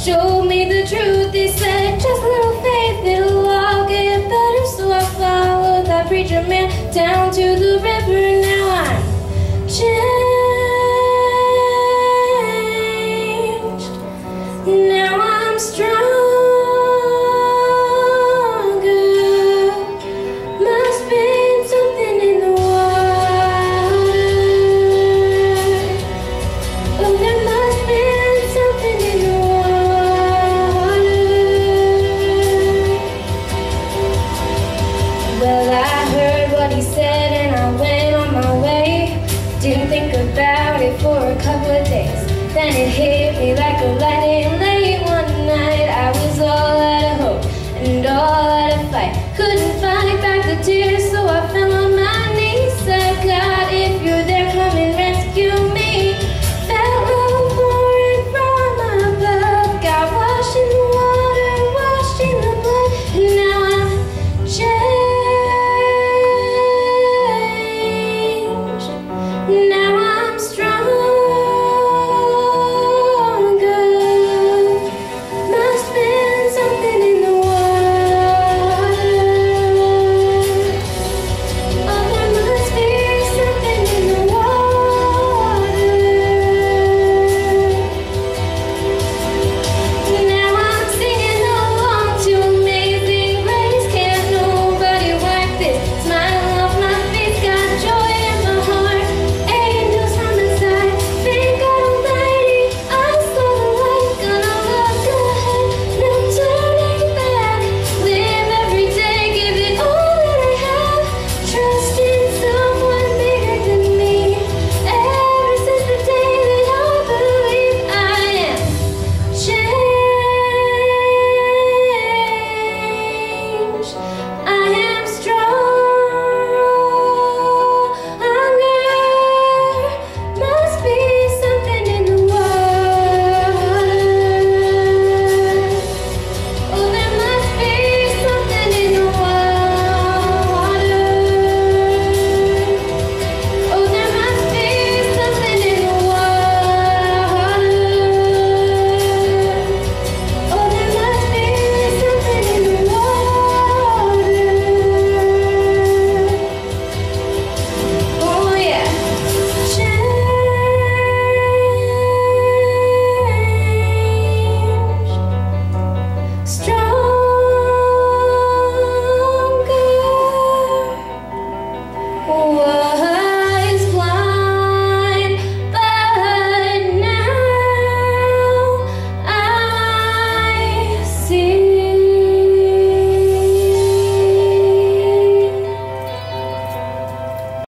showed me the truth. They said, just a little faith, it'll all get better. So I followed that preacher man down to the river. Now I'm changed. Now I'm stronger. Must been something in the water. Oh, there must been something in the water. Well, I heard what he said and I went on my way. Didn't think about it for a couple of days. Then it hit me like a lightning late one night. I was all out of hope and all out of fight. Couldn't fight back the tears, so I fell on my knees. Said, God, if you're there, come and rescue me. Felt love pouring from above. Got washed in the water, washed in the blood. And now I'm changed. Now I'm stronger. Must been something in the water. Oh, there must be something in the water. Now I'm singing along to Amazing Grace. Can't nobody wipe this smile off my face. Got joy in my heart, angels from inside. Thank God Almighty, I saw the light. Gonna look ahead, no turning back. Live every day, give it all that I have. Trust in someone bigger than me. Ever since the day that I believe I am changed. I am stronger. Must be something in the water. Oh, there must be something in the water. Oh, there must be something in the water. Oh, there must be something in the water. Oh, yeah. Changed. Strong.